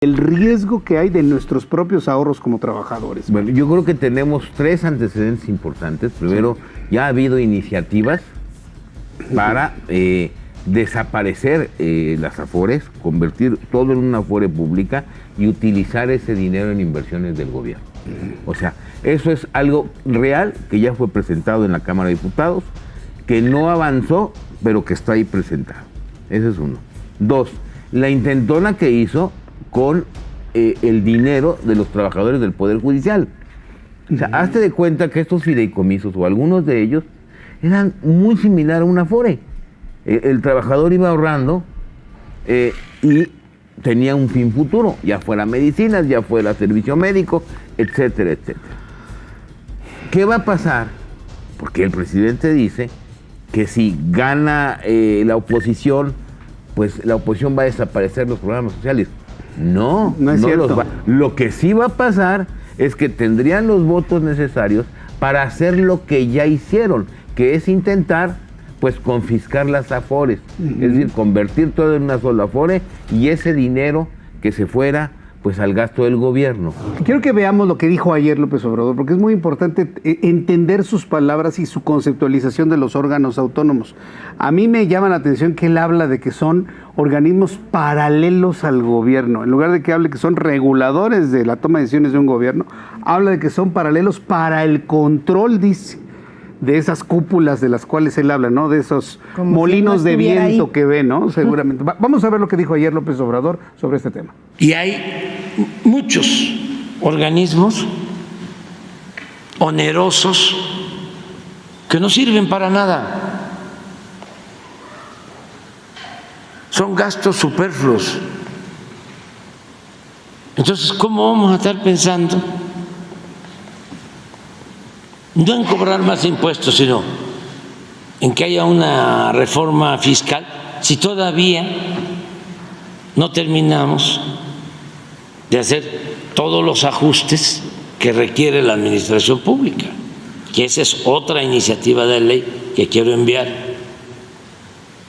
el riesgo que hay de nuestros propios ahorros como trabajadores. Bueno, yo creo que tenemos tres antecedentes importantes. Primero, ya ha habido iniciativas para desaparecer las Afores, convertir todo en una Afore pública y utilizar ese dinero en inversiones del gobierno. O sea, eso es algo real que ya fue presentado en la Cámara de Diputados, que no avanzó, pero que está ahí presentado. Ese es uno. Dos, la intentona que hizo con el dinero de los trabajadores del Poder Judicial. O sea, hazte de cuenta que estos fideicomisos, o algunos de ellos, eran muy similar a una Afore. El trabajador iba ahorrando y tenía un fin futuro, ya fuera medicinas, ya fuera servicio médico, etcétera, etcétera. ¿Qué va a pasar? Porque el presidente dice que si gana la oposición, pues la oposición va a desaparecer los programas sociales. No, no es cierto. Lo que sí va a pasar es que tendrían los votos necesarios para hacer lo que ya hicieron, que es intentar pues confiscar las Afores, es decir, convertir todo en una sola Afore y ese dinero que se fuera pues al gasto del gobierno. Quiero que veamos lo que dijo ayer López Obrador, porque es muy importante entender sus palabras y su conceptualización de los órganos autónomos. A mí me llama la atención que él habla de que son organismos paralelos al gobierno. En lugar de que hable que son reguladores de la toma de decisiones de un gobierno, habla de que son paralelos para el control, dice, de esas cúpulas de las cuales él habla, ¿no? De esos como molinos si no de viento ahí que ve, ¿no? Seguramente. Vamos a ver lo que dijo ayer López Obrador sobre este tema. Y hay muchos organismos onerosos que no sirven para nada. Son gastos superfluos. Entonces, ¿cómo vamos a estar pensando no en cobrar más impuestos, sino en que haya una reforma fiscal, si todavía no terminamos de hacer todos los ajustes que requiere la administración pública? Que esa es otra iniciativa de ley que quiero enviar.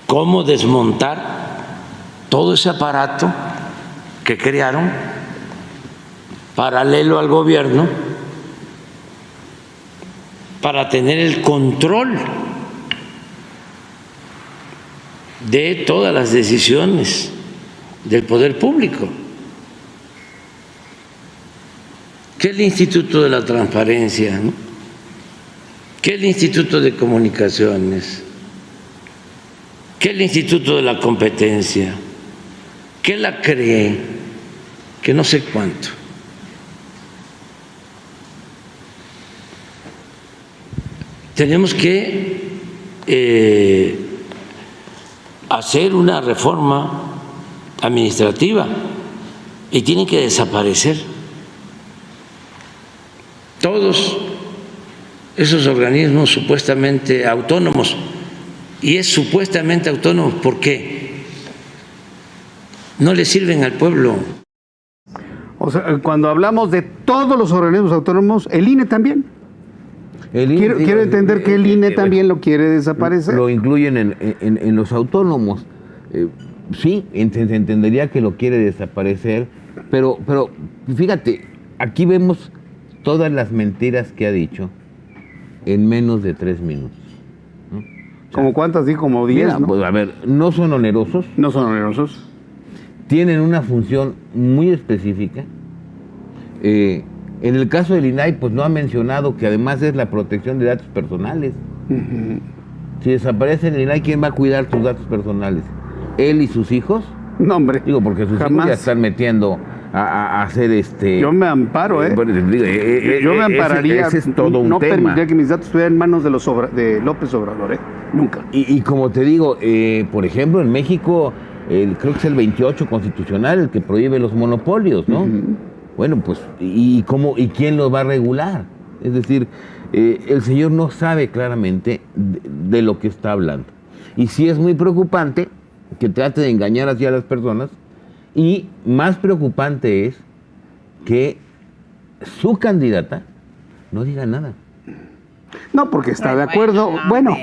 ¿Cómo desmontar todo ese aparato que crearon paralelo al gobierno para tener el control de todas las decisiones del poder público? ¿Qué es el Instituto de la Transparencia, ¿no? ¿Qué es el Instituto de Comunicaciones? ¿Qué es el Instituto de la Competencia? ¿Qué la CREE? Que no sé cuánto. Tenemos que hacer una reforma administrativa y tienen que desaparecer todos esos organismos supuestamente autónomos. Y es supuestamente autónomo porque no le sirven al pueblo. O sea, cuando hablamos de todos los organismos autónomos, el INE también. Quiero entender que el INE también lo quiere desaparecer. Lo incluyen en los autónomos. Sí, se entendería que lo quiere desaparecer, pero fíjate, aquí vemos todas las mentiras que ha dicho en menos de 3 minutos, ¿no? O sea, ¿como cuántas? Dijo como 10, mira, ¿no? Pues, a ver, no son onerosos. No son onerosos. Tienen una función muy específica. En el caso del INAI, pues no ha mencionado que además es la protección de datos personales. Si desaparece el INAI, ¿quién va a cuidar tus datos personales? ¿Él y sus hijos? No, hombre. Digo, porque sus hijos ya están metiendo a hacer Yo me amparo, yo me ampararía. Ese es todo un no tema. permitiría que mis datos estuvieran en manos de López Obrador, nunca. Y como te digo, por ejemplo, en México, creo que es el 28 constitucional el que prohíbe los monopolios, ¿no? Bueno, pues, ¿y quién los va a regular? Es decir, el señor no sabe claramente de lo que está hablando. Y sí es muy preocupante que trate de engañar así a las personas, y más preocupante es que su candidata no diga nada. No, porque está de acuerdo. Bueno,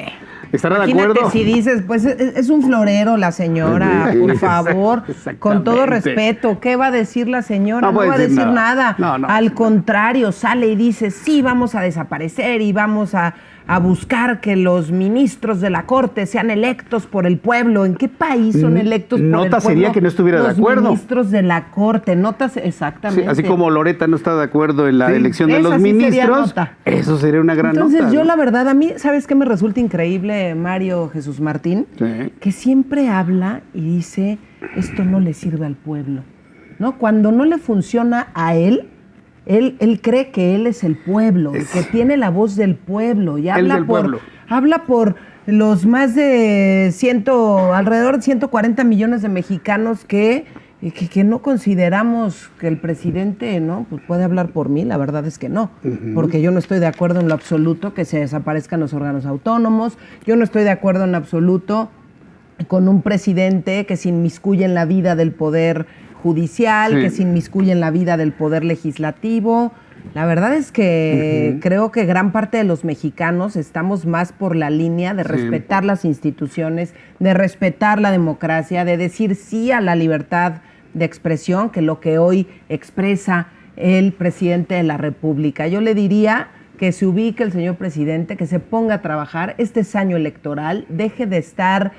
¿Estará de Imagínate acuerdo? si dices, pues es un florero la señora, por favor, con todo respeto. ¿Qué va a decir la señora? No No puede va a decir decir nada. nada. No. Al contrario, sale y dice, sí, vamos a desaparecer y vamos a buscar que los ministros de la Corte sean electos por el pueblo. ¿En qué país son electos por el pueblo? Nota sería que no estuviera de acuerdo. Los ministros de la Corte, notas exactamente. Sí, así como Loreta no está de acuerdo en la elección de esa los sí sería ministros, nota. eso sería una gran Entonces, nota. yo ¿no? la verdad, a mí, ¿sabes qué me resulta increíble, Mario Jesús Martín? Sí. Que siempre habla y dice, esto no le sirve al pueblo, ¿no? Cuando no le funciona a él cree que él es el pueblo, que tiene la voz del pueblo y habla por los más de alrededor de 140 millones de mexicanos que no consideramos que el presidente, ¿no? Pues puede hablar por mí, la verdad es que no, porque yo no estoy de acuerdo en lo absoluto que se desaparezcan los órganos autónomos, yo no estoy de acuerdo en absoluto con un presidente que se inmiscuye en la vida del poder judicial, que se inmiscuye en la vida del poder legislativo. La verdad es que creo que gran parte de los mexicanos estamos más por la línea de respetar las instituciones, de respetar la democracia, de decir sí a la libertad de expresión, que lo que hoy expresa el presidente de la República. Yo le diría que se ubique el señor presidente, que se ponga a trabajar. Este es año electoral, deje de estar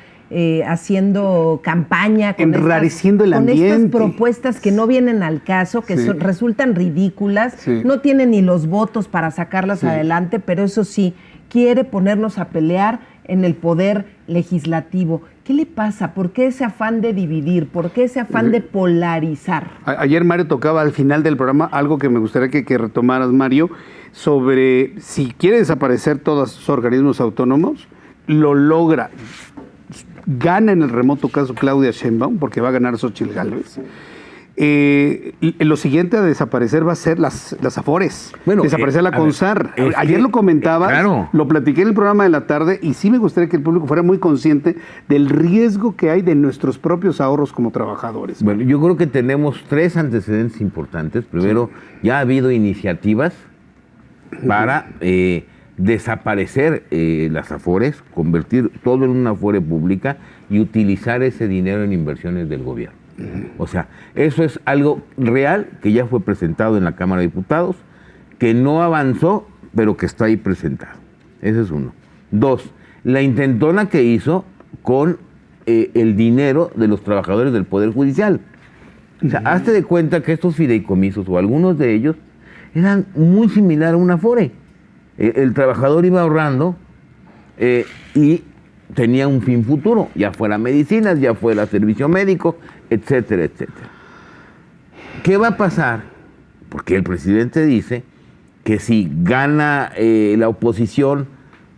haciendo campaña con enrareciendo el ambiente. estas propuestas que no vienen al caso, que resultan ridículas, no tiene ni los votos para sacarlas adelante, pero eso sí, quiere ponernos a pelear en el poder legislativo. ¿Qué le pasa? ¿Por qué ese afán de dividir? ¿Por qué ese afán de polarizar? Ayer Mario tocaba al final del programa algo que me gustaría que retomaras, Mario, sobre si quiere desaparecer todos sus organismos autónomos, lo logra. Gana en el remoto caso Claudia Sheinbaum, porque va a ganar Xóchitl Gálvez. Lo siguiente a desaparecer va a ser las AFORES. Bueno, desaparecer la CONSAR. Ayer lo comentabas, lo platiqué en el programa de la tarde, y sí me gustaría que el público fuera muy consciente del riesgo que hay de nuestros propios ahorros como trabajadores. Bueno, yo creo que tenemos 3 antecedentes importantes. Primero, ya ha habido iniciativas para desaparecer las AFORES, convertir todo en una AFORE pública y utilizar ese dinero en inversiones del gobierno. O sea, eso es algo real que ya fue presentado en la Cámara de Diputados, que no avanzó, pero que está ahí presentado. Ese es uno. 2, la intentona que hizo con el dinero de los trabajadores del Poder Judicial. O sea, hazte de cuenta que estos fideicomisos, o algunos de ellos, eran muy similares a una AFORE. El trabajador iba ahorrando y tenía un fin futuro, ya fuera medicinas, ya fuera servicio médico, etcétera, etcétera. ¿Qué va a pasar? Porque el presidente dice que si gana la oposición,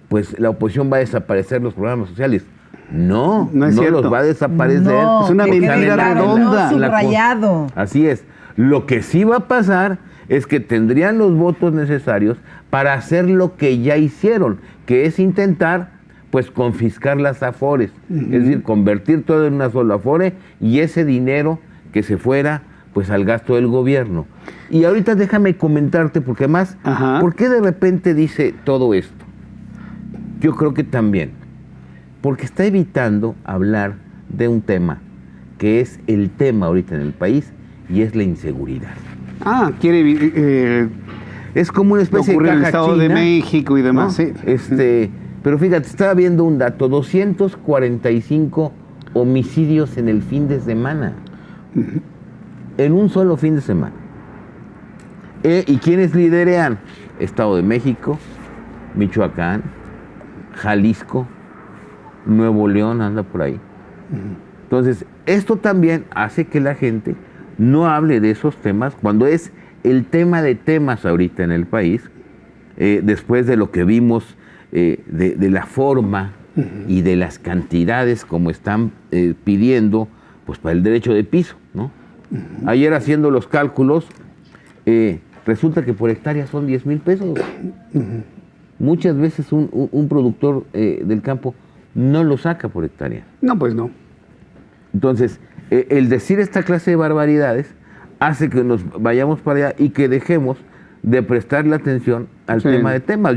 pues la oposición va a desaparecer los programas sociales. No es cierto. Los va a desaparecer. No, es una mentira redonda. Subrayado. Así es. Lo que sí va a pasar es que tendrían los votos necesarios para hacer lo que ya hicieron, que es intentar, pues, confiscar las AFORES, es decir, convertir todo en una sola AFORE y ese dinero que se fuera, pues, al gasto del gobierno. Y ahorita déjame comentarte, porque además, ¿por qué de repente dice todo esto? Yo creo que también, porque está evitando hablar de un tema que es el tema ahorita en el país, y es la inseguridad. Quiere es como una especie de caja en el Estado china, de México y demás, ¿no? Pero fíjate, estaba viendo un dato, 245 homicidios en el fin de semana. En un solo fin de semana. ¿Y quiénes liderean? Estado de México, Michoacán, Jalisco, Nuevo León, anda por ahí. Entonces, esto también hace que la gente no hable de esos temas cuando es el tema de temas ahorita en el país, después de lo que vimos de la forma y de las cantidades como están pidiendo, pues, para el derecho de piso, ¿no? Ayer, haciendo los cálculos, resulta que por hectárea son 10,000 pesos. Muchas veces un productor del campo no lo saca por hectárea. No, pues no. Entonces, el decir esta clase de barbaridades hace que nos vayamos para allá y que dejemos de prestarle atención al tema de temas.